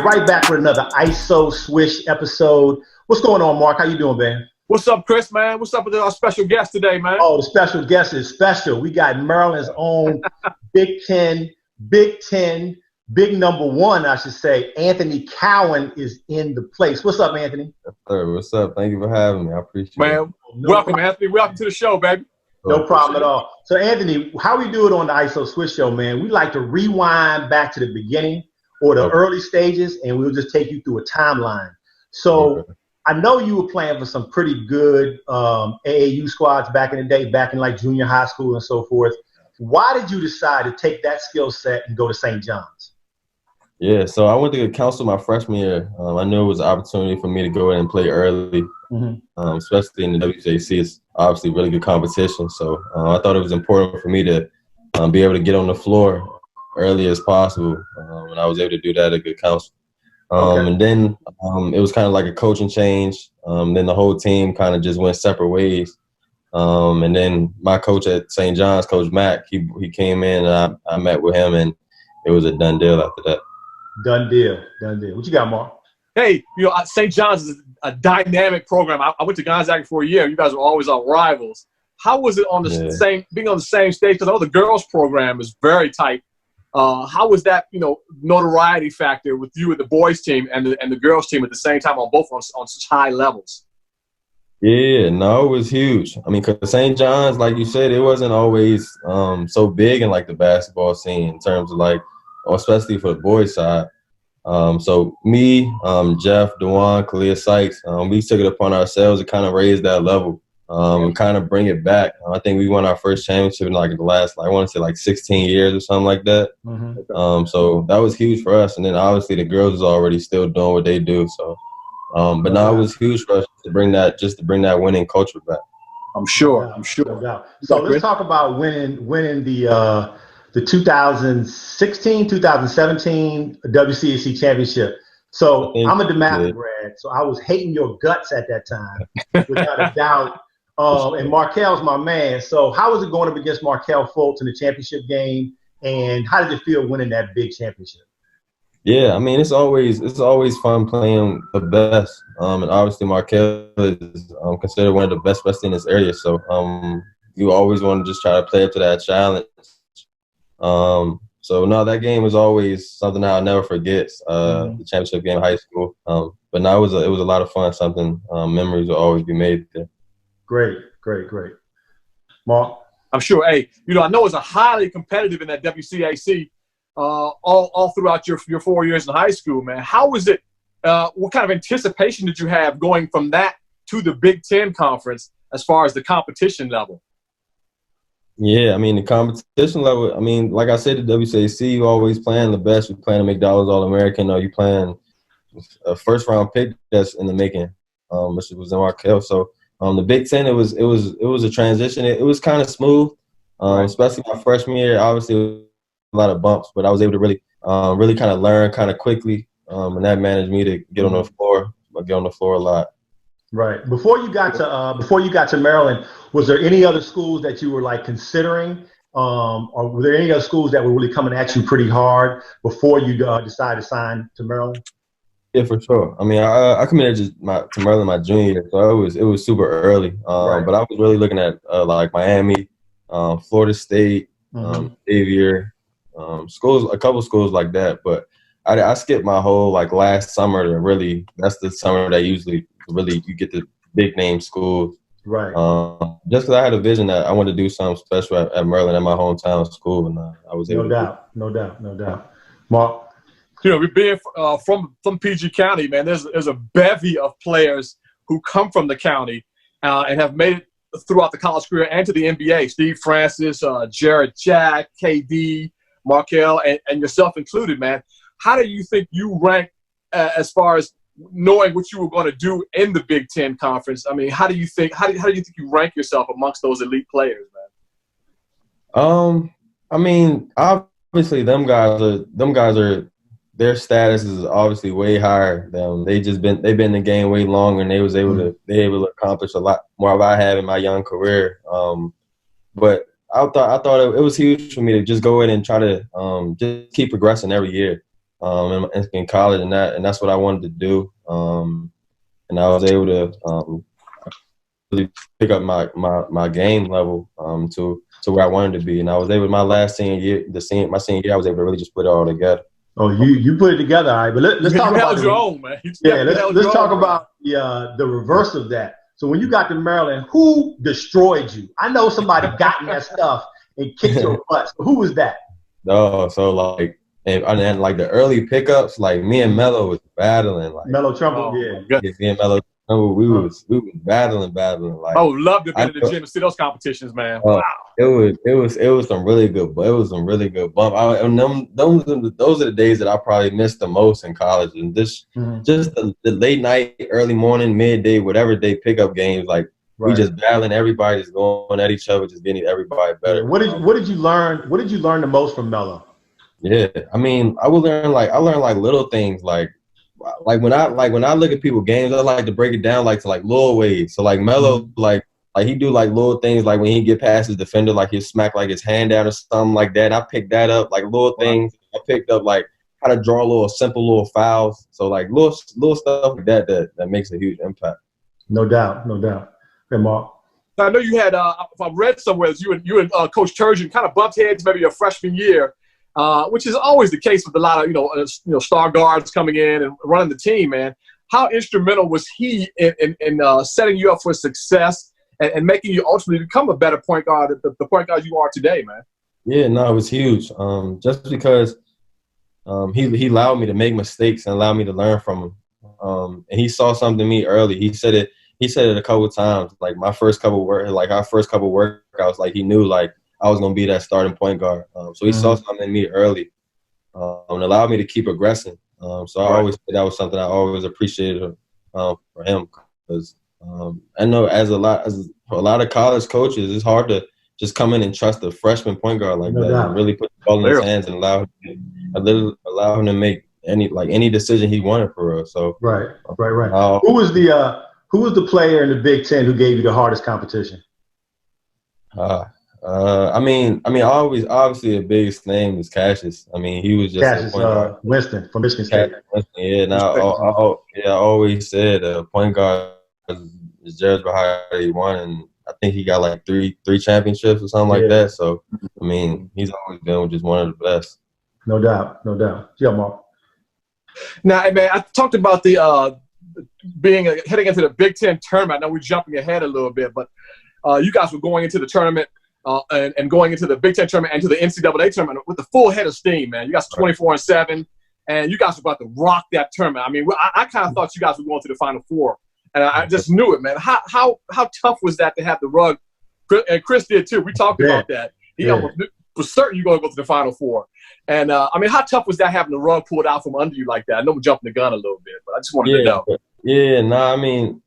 right back with another ISO Swish episode. What's going on, Mark? How you doing, man? What's up, Chris, man? What's up with our special guest today, man? Oh, the special guest is special. We got Maryland's own Big Ten, big number one, I should say. Anthony Cowan is in the place. What's up, Anthony? Yes, sir. What's up? Thank you for having me. I appreciate it. Man, welcome, Anthony. Welcome to the show, baby. No problem at all. So, Anthony, how we do it on the ISO Swish Show, man, we like to rewind back to the beginning or the early stages, and we'll just take you through a timeline. So, I know you were playing for some pretty good AAU squads back in the day, back in like junior high school and so forth. Why did you decide to take that skill set and go to St. John's? Yeah, so I went to council my freshman year. I knew it was an opportunity for me to go in and play early, especially in the WCC. It's obviously really good competition. So I thought it was important for me to be able to get on the floor early as possible. And I was able to do that at good council. And then it was kind of like a coaching change. Then the whole team kind of just went separate ways. And then my coach at St. John's, Coach Mack, he came in and I met with him, and it was a done deal after that. Done deal. What you got, Mark? Hey, St. John's is a dynamic program. I went to Gonzaga for a year. You guys were always our rivals. How was it on the being on the same stage? Because I know the girls program is very tight. How was that, notoriety factor with you and the boys team and the girls team at the same time on both on such high levels? Yeah, no, it was huge. I mean, because St. John's, like you said, it wasn't always so big in like the basketball scene in terms of like, especially for the boys side. So me, Jeff, Dewan, Kalia Sykes, we took it upon ourselves to kind of raise that level and kind of bring it back. I think we won our first championship in like the last, I want to say like 16 years or something like that. So that was huge for us. And then obviously the girls is already still doing what they do. So, but now it was huge for us to bring that winning culture back. I'm sure. So let's talk about winning the 2016, 2017 WCC Championship. So I'm a DeMatha grad, so I was hating your guts at that time, without a doubt. And Markel's my man. So how was it going up against Markel Fultz in the championship game, and how did it feel winning that big championship? Yeah, I mean, it's always fun playing the best. And obviously Markel is considered one of the best in this area. So you always want to just try to play up to that challenge. So no, that game was always something that I'll never forget. The championship game in high school. But no, it was a lot of fun. Something memories will always be made there. Great. Mark? I'm sure. Hey, I know it's a highly competitive in that WCAC all throughout your 4 years in high school, man. How was it? What kind of anticipation did you have going from that to the Big Ten Conference as far as the competition level? Yeah, I mean, the competition level, I mean, like I said, the WCAC, you always playing the best. You playing to McDonald's All-American, or you playing a first-round pick that's in the making, which was in Markel. So the Big Ten, it was a transition. It was kind of smooth, especially my freshman year. Obviously, a lot of bumps, but I was able to really kind of learn kind of quickly, and that managed me to get on the floor. I get on the floor a lot. Right. Before you got to Maryland, was there any other schools that you were like considering, or were there any other schools that were really coming at you pretty hard before you decided to sign to Maryland? Yeah, for sure. I mean, I committed to Maryland my junior year, so it was super early. But I was really looking at like Miami, Florida State, Xavier, a couple schools like that. But I skipped my whole like last summer to really. That's the summer that usually really you get the big name schools. Right. Just because I had a vision that I wanted to do something special at Maryland, at my hometown school, and I was able to. No doubt. Mark? Being from PG County, man, there's a bevy of players who come from the county and have made it throughout the college career and to the NBA. Steve Francis, Jared Jack, KD, Markel, and yourself included, man. How do you think you rank as far as knowing what you were going to do in the Big Ten Conference? I mean, how do you think you rank yourself amongst those elite players, man? I mean, obviously them guys are their status is obviously way higher than they've been in the game way longer, and they able to accomplish a lot more than I have in my young career. But I thought it was huge for me to just go in and try to just keep progressing every year. in college, and that's what I wanted to do. And I was able to really pick up my game level to where I wanted to be. And I was able, my senior year, I was able to really just put it all together. Oh, you put it together, all right. But let's talk about your own, man. Let's talk about the reverse of that. So when you got to Maryland, who destroyed you? I know somebody got in that stuff and kicked your butt. So who was that? No, so like, and like the early pickups, like me and Mello was battling. Like Mello Trumbull, yeah. Me and Mello Trumbull, we was battling. Like, I would love to be in the gym and see those competitions, man. Wow. It was some really good. It was some really good bump. Those are the days that I probably missed the most in college, and just the late night, early morning, midday, whatever day pickup games, like we just battling. Everybody just going at each other, just getting everybody better. What did you learn? What did you learn the most from Mello? Yeah, I mean, I learned like little things like when I look at people games, I like to break it down like to like little ways. So like Mello, like he do like little things like when he get past his defender, like he'll smack like his hand down or something like that. And I picked that up, like little things. I picked up like how to draw simple little fouls. So like little stuff like that makes a huge impact. No doubt. Hey, Mark. I know you had, if I read somewhere, you and Coach Turgeon kind of bumped heads maybe your freshman year. Which is always the case with a lot of star guards coming in and running the team, man. How instrumental was he in setting you up for success and making you ultimately become a better point guard, the point guard you are today, man? Yeah, no, it was huge. Just because he allowed me to make mistakes and allowed me to learn from him. And he saw something in me early. He said it a couple of times. Like our first couple workouts, like he knew like I was going to be that starting point guard. So he saw something in me early and allowed me to keep progressing. So I always said that was something I always appreciated for him. Because I know as a lot of college coaches, it's hard to just come in and trust a freshman point guard like that and really put the ball in his hands and allow him to make any decision he wanted for us. So right. Who was the player in the Big Ten who gave you the hardest competition? I mean, obviously the biggest name is Cassius. I mean, he was just Cassius Winston from Michigan State. Yeah, I always said point guard is judged by how he won, and I think he got like three championships or something like that. So, I mean, he's always been just one of the best. No doubt. Yeah, Mark. Now, man, I talked about the heading into the Big Ten tournament. I know we're jumping ahead a little bit, but you guys were going into the tournament. And going into the Big Ten tournament and to the NCAA tournament with the full head of steam, man. You guys 24-7, and you guys were about to rock that tournament. I mean, I kind of thought you guys were going to the Final Four, and I just knew it, man. How tough was that to have the rug? And Chris did too. We talked about that. He almost was certain you're going to go to the Final Four. And I mean, how tough was that having the rug pulled out from under you like that? I know we're jumping the gun a little bit, but I just wanted to know. Yeah, I mean,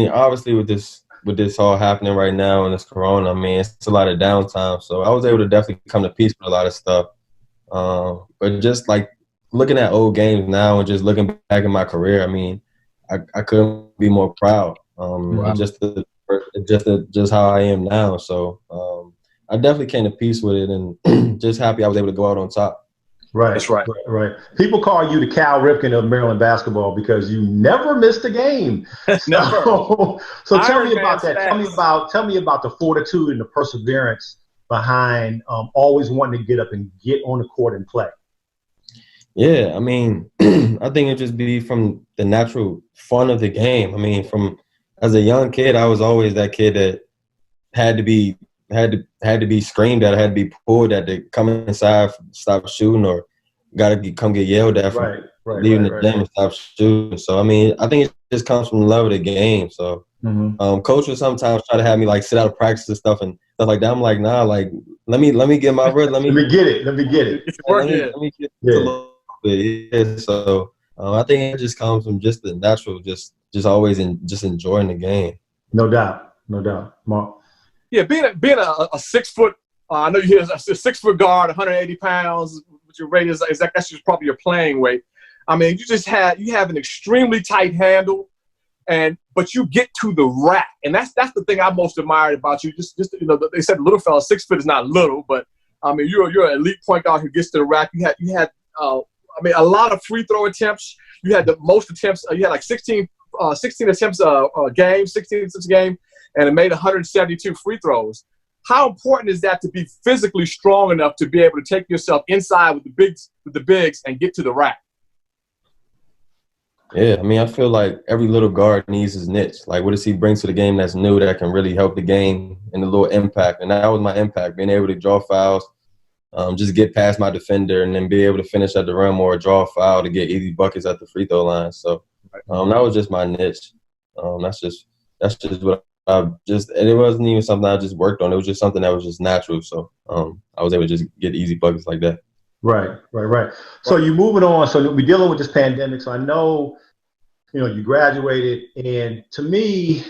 obviously with this all happening right now and this corona, I mean, it's a lot of downtime. So I was able to definitely come to peace with a lot of stuff. But just like looking at old games now and just looking back in my career, I mean, I couldn't be more proud. Just how I am now. So I definitely came to peace with it and just happy I was able to go out on top. Right. That's right. People call you the Cal Ripken of Maryland basketball because you never missed a game. Never. So tell me about that. Tell me about the fortitude and the perseverance behind always wanting to get up and get on the court and play. Yeah, I mean, I think it just be from the natural fun of the game. I mean, as a young kid, I was always that kid that had to be screamed at, had to be pulled at to come inside, stop shooting, or got to come get yelled at from leaving the gym and stop shooting. So I mean, I think it just comes from the love of the game. So coach would sometimes try to have me like sit out of practice and stuff like that. I'm like, nah, like let me get my rhythm. Let me get it. Let me get it a little bit. Yeah. So I think it just comes from just the natural, just always just enjoying the game. No doubt. Mark. Yeah, being a 6 foot, I know you're a 6 foot guard, 180 pounds. With your weight that's just probably your playing weight. I mean, you have an extremely tight handle, but you get to the rack, and that's the thing I most admired about you. Just they said little fella, 6 foot is not little, but I mean you're an elite point guard who gets to the rack. You had a lot of free throw attempts. You had the most attempts. You had like 16 attempts a game, 16 attempts a game, and it made 172 free throws. How important is that to be physically strong enough to be able to take yourself inside with the bigs and get to the rack? Yeah, I mean, I feel like every little guard needs his niche. Like, what does he bring to the game that's new that can really help the game and a little impact? And that was my impact, being able to draw fouls, just get past my defender, and then be able to finish at the rim or draw a foul to get easy buckets at the free throw line. So that was just my niche. That's just what and it wasn't even something I just worked on. It was just something that was just natural. So I was able to just get easy buckets like that. Right. So you're moving on. So we're dealing with this pandemic. So I know, you graduated, and to me,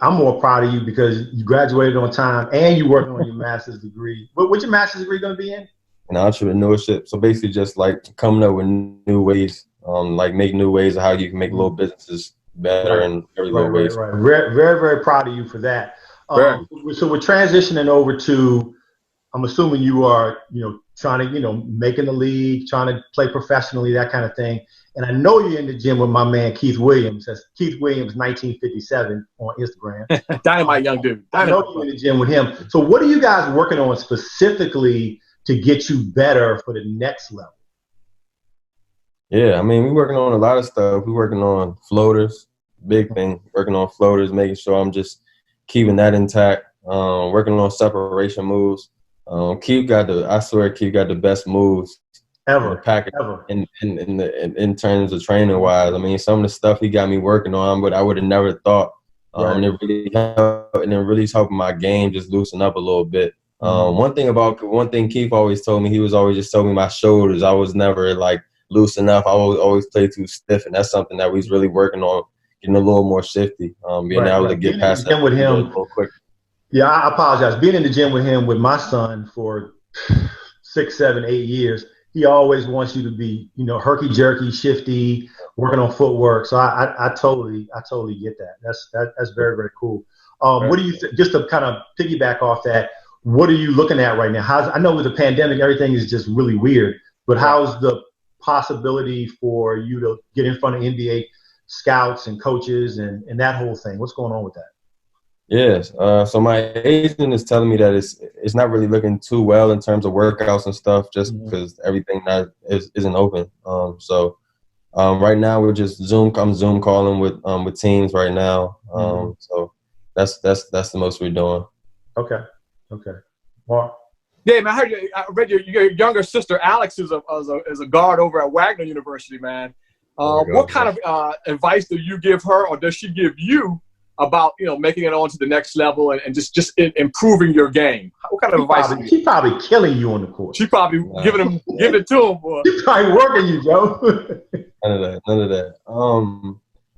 I'm more proud of you because you graduated on time and you worked on your master's degree. What's your master's degree going to be in? In entrepreneurship. So basically, just like coming up with new ways, like make new ways of how you can make little businesses better in every little ways. Right. Very, very proud of you for that. So we're transitioning over to. I'm assuming you are, trying to, making the league, trying to play professionally, that kind of thing. And I know you're in the gym with my man Keith Williams. That's Keith Williams, 1957 on Instagram. Dynamite young dude. I know you're in the gym with him. So what are you guys working on specifically to get you better for the next level? Yeah, I mean, we're working on a lot of stuff. We're working on floaters, big thing. Working on floaters, making sure I'm just keeping that intact. Working on separation moves. Keith got the best moves ever in terms of training wise. I mean, some of the stuff he got me working on, but I would have never thought. And it really helping my game just loosen up a little bit. One thing Keith always told me, he was always just telling me my shoulders. I was never like loose enough. I always play too stiff, and that's something that we's really working on, getting a little more shifty, being able to get past that with him a little quicker. Yeah, I apologize. Being in the gym with him, with my son for 6, 7, 8 years, he always wants you to be, herky-jerky, shifty, working on footwork. So I totally get that. That's very, very cool. What do you just to kind of piggyback off that? What are you looking at right now? I know with the pandemic, everything is just really weird. But how's the possibility for you to get in front of NBA scouts and coaches and that whole thing? What's going on with that? Yes. So my agent is telling me that it's not really looking too well in terms of workouts and stuff, just because everything isn't open. So right now we're just Zoom calling with teams right now. So that's the most we're doing. Okay. Mark. Yeah, man. I read your younger sister Alex is a guard over at Wagner University, man. What kind of advice do you give her, or does she give you about making it on to the next level and just improving your game? What kind of advice? She's probably killing you on the court. She probably giving it to him. Boy. She's probably working you, Joe. None of that.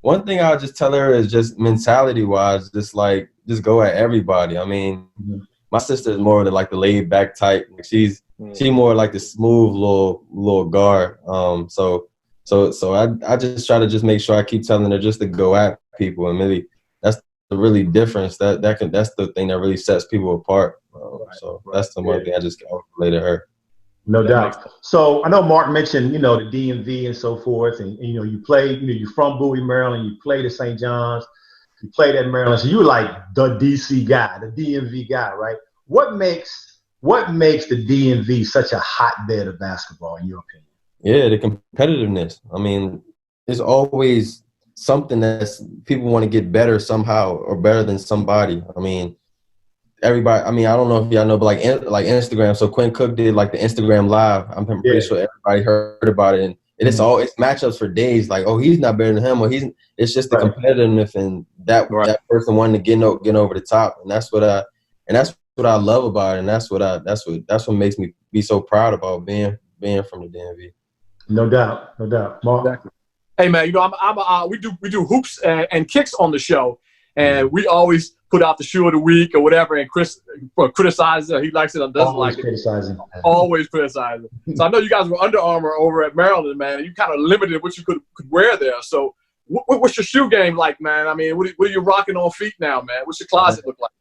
One thing I'll just tell her is just mentality wise, just go at everybody. I mean, my sister is more like the laid back type. She's more like the smooth little guard. So I just try to just make sure I keep telling her just to go at people, and really that's the really difference. That's the thing that really sets people apart. That's the one thing I just relate to her. No doubt. So I know Mark mentioned, the DMV and so forth, and you played, you're from Bowie, Maryland, you played at St. John's, you played at Maryland, so you were like the DC guy, the DMV guy, right? What makes the DMV such a hotbed of basketball, in your opinion? Yeah, the competitiveness. I mean, it's always something that people want to get better somehow or better than somebody. I mean, everybody. I mean, I don't know if y'all know, but like Instagram. So Quinn Cook did like the Instagram Live. I'm pretty sure everybody heard about it, and it's matchups for days. Like, oh, he's not better than him, or it's just the competitiveness and that person wanting to get over the top, and that's what I love about it, and that's what makes me be so proud about being from the DMV. No doubt. Mark. Exactly. Hey man, we do hoops and kicks on the show, and we always put out the shoe of the week or whatever. And Chris criticizes it. He likes it or doesn't like it. Always criticizing. So I know you guys were Under Armour over at Maryland, man. And you kind of limited what you could wear there. So what's your shoe game like, man? I mean, what are you rocking on feet now, man? What's your closet look like?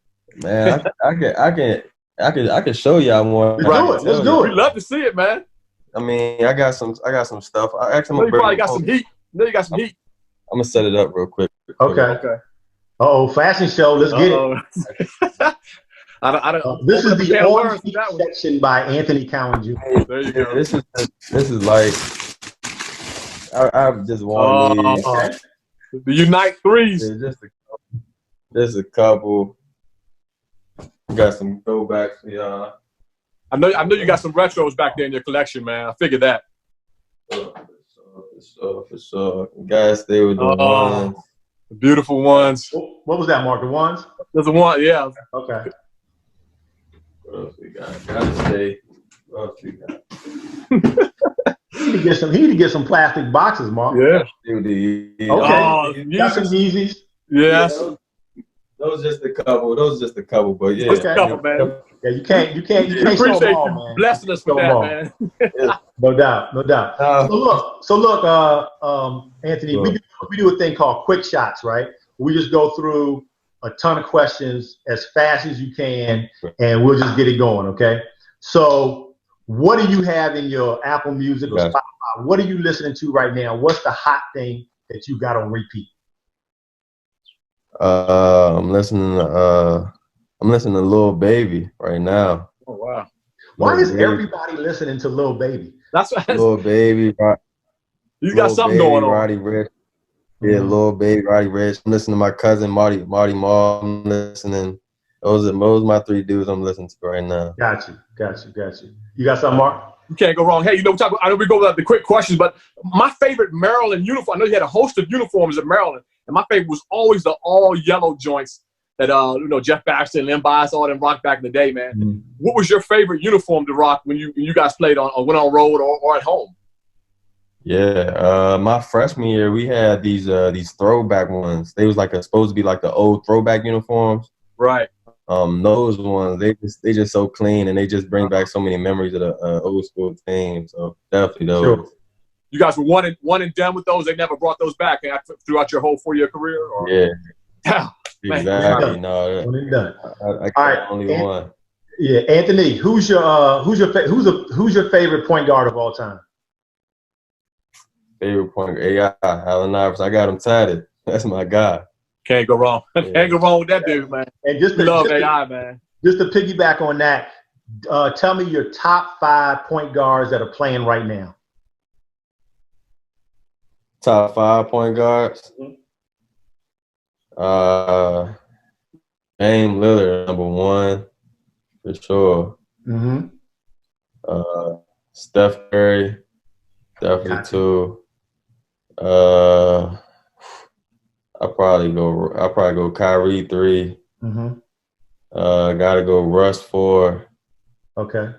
Man, I can show y'all more. Let's do it. We'd love to see it, man. I mean, I got some stuff. You probably got some heat. You got some heat. I'm gonna set it up real quick. Okay. Oh, fashion show. Let's get it. This is the orange section by Anthony Cowan Jr. There you go. This is like I just want the Unite threes. Just a couple. Got some throwbacks for y'all. I know you got some retros back there in your collection, man. I figured that. For sure. Guys, stay with the ones. The beautiful ones. What was that, Mark? The ones? There's a one, yeah. Okay. What else we got? Gotta stay. What else we got? He need to get some plastic boxes, Mark. Yeah. Okay. Got some Yeezys. Yes. Those just a couple, but yeah. Okay. Couple, man. Yeah, you can't appreciate show them all, you man. blessing us with that, man. Yeah. No doubt. So look, Anthony, we do a thing called quick shots, right? We just go through a ton of questions as fast as you can, and we'll just get it going, okay? So what do you have in your Apple Music or Spotify? What are you listening to right now? What's the hot thing that you got on repeat? I'm listening to Lil Baby right now. Oh wow! Why is everybody listening to Lil Baby? That's Lil Baby. He's got something going on. Roddy Ricch. Yeah, Lil Baby, Roddy Ricch. I'm listening to my cousin Marty Marr. I'm listening. Those are my three dudes I'm listening to right now. Got you. You got something, Mark? You can't go wrong. Hey, I know we go with the quick questions, but my favorite Maryland uniform. I know you had a host of uniforms at Maryland, and my favorite was always the all yellow joints that Jeff Baxter and Len Bias all them rocked back in the day, man. Mm-hmm. What was your favorite uniform to rock when you guys played on went on road or at home? Yeah, my freshman year we had these throwback ones. They was supposed to be like the old throwback uniforms. Right. Those ones they just so clean and they just bring back so many memories of the old school team. So definitely those. Sure. You guys were one and done with those. They never brought those back throughout your whole 4-year career. Or? Yeah. Exactly. No. One and done. I all right. Only one. Yeah, Anthony. Who's your favorite point guard of all time? Favorite point guard, AI Allen Iverson. I got him tatted. That's my guy. Can't go wrong. Yeah. Can't go wrong with that dude, man. And love AI, man. Just to piggyback on that, tell me your top 5 point guards that are playing right now. Top 5 point guards. Dame Lillard, number 1 for sure. Mm-hmm. Steph Curry, definitely 2. I'll probably go Kyrie 3. Mm-hmm. Gotta go Russ 4. Okay.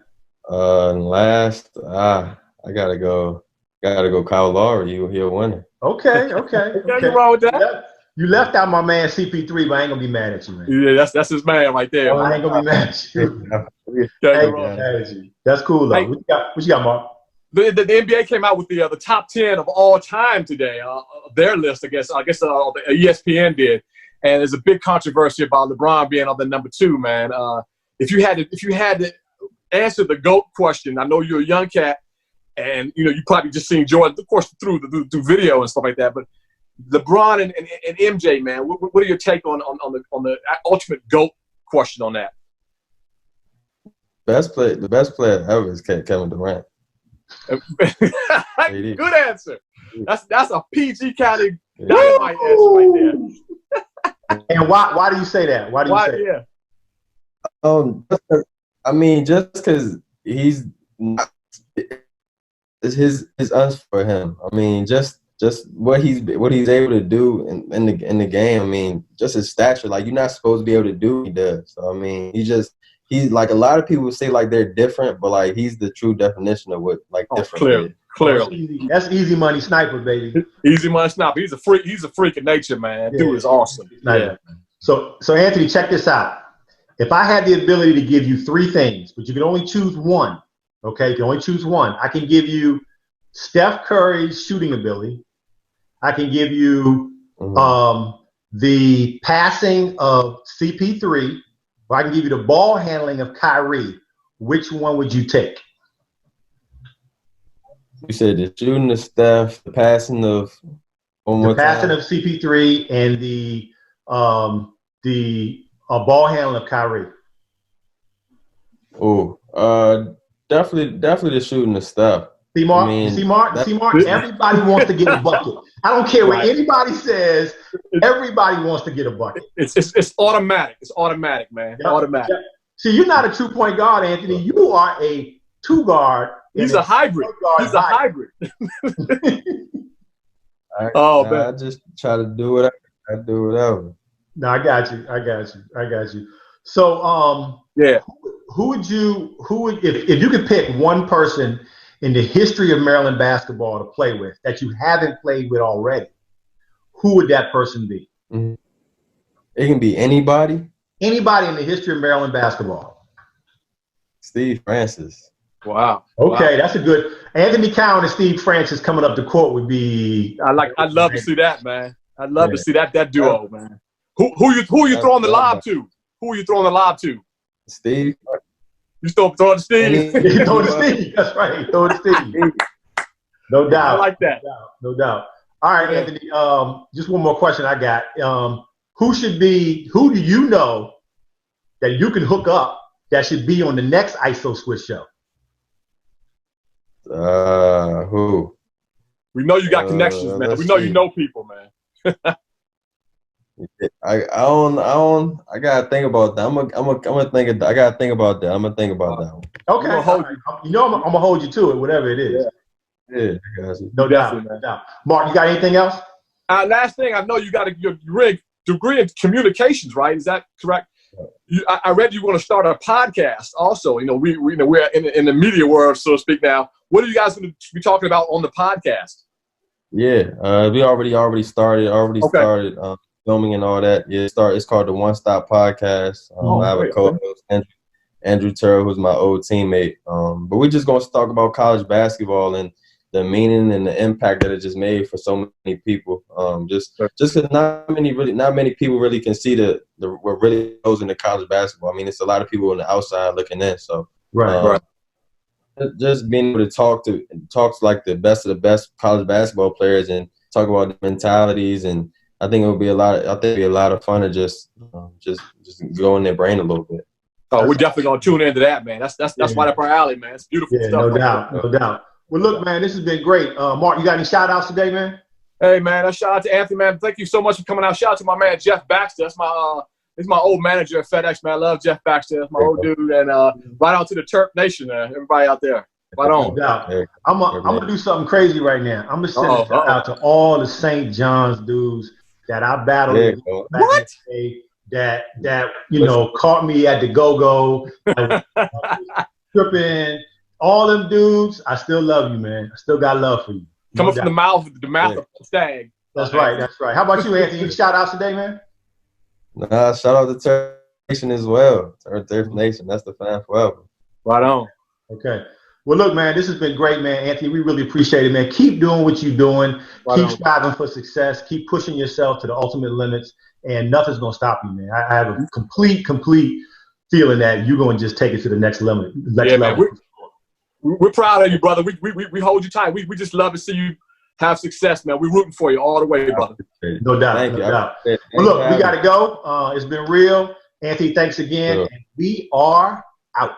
And last, I gotta go Kyle Lowry. He a winner. Okay. Nothing wrong with that. You left out my man CP3, but I ain't gonna be mad at you, man. Yeah, that's his man right there. I ain't gonna be mad at you. That's cool though. Hey, what you got, Mark? The NBA came out with the top 10 of all time today. Their list, I guess the ESPN did, and there's a big controversy about LeBron being on the number 2, man. If you had to answer the GOAT question, I know you're a young cat, and you probably just seen Jordan, of course, through video and stuff like that. But LeBron and MJ, man, what are your take on the ultimate GOAT question on that? The best player ever is Kevin Durant. Good answer. That's a PG County dynamite answer right there. And why do you say that? Why do you say that? I mean, just because he's not, it's his uns for him. I mean, just what he's able to do in the game. I mean, just his stature. Like, you're not supposed to be able to do what he does. So I mean, he's like, a lot of people say like they're different, but like he's the true definition of what different. Clearly. That's easy money sniper, baby. Easy money sniper. He's a freak. He's a freak of nature, man. Yeah. Dude is awesome. Yeah. So Anthony, check this out. If I had the ability to give you 3 things, but you can only choose one, okay? You can only choose one. I can give you Steph Curry's shooting ability. I can give you the passing of CP3, or I can give you the ball handling of Kyrie. Which one would you take? You said the shooting of Steph, the passing of the passing of CP3, and the ball handling of Kyrie. Oh, definitely the shooting of Steph. See, Mark, everybody wants to get a bucket. I don't care what anybody says. Everybody wants to get a bucket. It's automatic. It's automatic, man. Yep. Automatic. Yep. See, you're not a 2-point guard, Anthony. You are a 2-guard. He's a hybrid. He's a hybrid. Man. I just try to do whatever. I do whatever. No, I got you. So, who would if you could pick one person in the history of Maryland basketball to play with that you haven't played with already, who would that person be? Mm-hmm. It can be anybody. Anybody in the history of Maryland basketball. Steve Francis. Wow. Okay, that's a good. Anthony Cowan and Steve Francis coming up the court would be. I'd love to see that, man. I'd love to see that duo, man. Who are you throwing the lob to? Who are you throwing the lob to? Steve. You still throwing to Steve? Throw to Steve. That's right. Throw to Steve. No doubt. I like that. No doubt. All right, Anthony. Just one more question I got. Who do you know that you can hook up that should be on the next ISO Swiss show? Who? We know you got connections, man. We know you know people, man. I gotta think about that. I gotta think about that. I'm gonna think about that one. Okay. I'm gonna hold you to it, whatever it is. Yeah, I got you. No doubt. Mark, you got anything else? Last thing, I know you got your degree in communications, right? Is that correct? I read you want to start a podcast also. You know, we're in the media world, so to speak now. What are you guys going to be talking about on the podcast? Yeah, we already started filming and all that. Yeah, it's called the One Stop Podcast. I have a co-host, Andrew Turr, who's my old teammate. But we're just going to talk about college basketball and the meaning and the impact that it just made for so many people. Just because not many people really can see what really goes into college basketball. I mean, it's a lot of people on the outside looking in. So right. Just being able to talk to like the best of the best college basketball players and talk about the mentalities, and I think it'll be a lot of fun to just go in their brain a little bit. Oh, we're definitely gonna tune into that, man. That's right up our alley, man. It's beautiful stuff. No doubt. Well, look, man, this has been great. Mark, you got any shout outs today, man? Hey, man, a shout out to Anthony, man. Thank you so much for coming out. Shout out to my man Jeff Baxter. That's my old manager at FedEx, man. I love Jeff Baxter. That's my old dude. And right on to the Terp Nation, everybody out there. Right on. No doubt. I'm gonna do something crazy right now. I'm gonna send a shout out to all the St. John's dudes that I battled with back in the day, that caught me at the go-go, tripping. All them dudes, I still love you, man. I still got love for you. Coming from the mouth of Stag. That's right. How about you, Anthony? Any shout outs today, man? Nah, shout out to Terp Nation as well. Terp Nation, that's the fan forever. Right on. Okay. Well, look, man, this has been great, man. Anthony, we really appreciate it, man. Keep doing what you're doing. Keep striving for success. Keep pushing yourself to the ultimate limits, and nothing's going to stop you, man. I have a complete feeling that you're going to just take it to the next level. Man, we're proud of you, brother. We hold you tight. We just love to see you have success, man. We're rooting for you all the way, brother. No doubt. Thank you. Well, look, we got to go. It's been real. Anthony, thanks again. Sure. And we are out.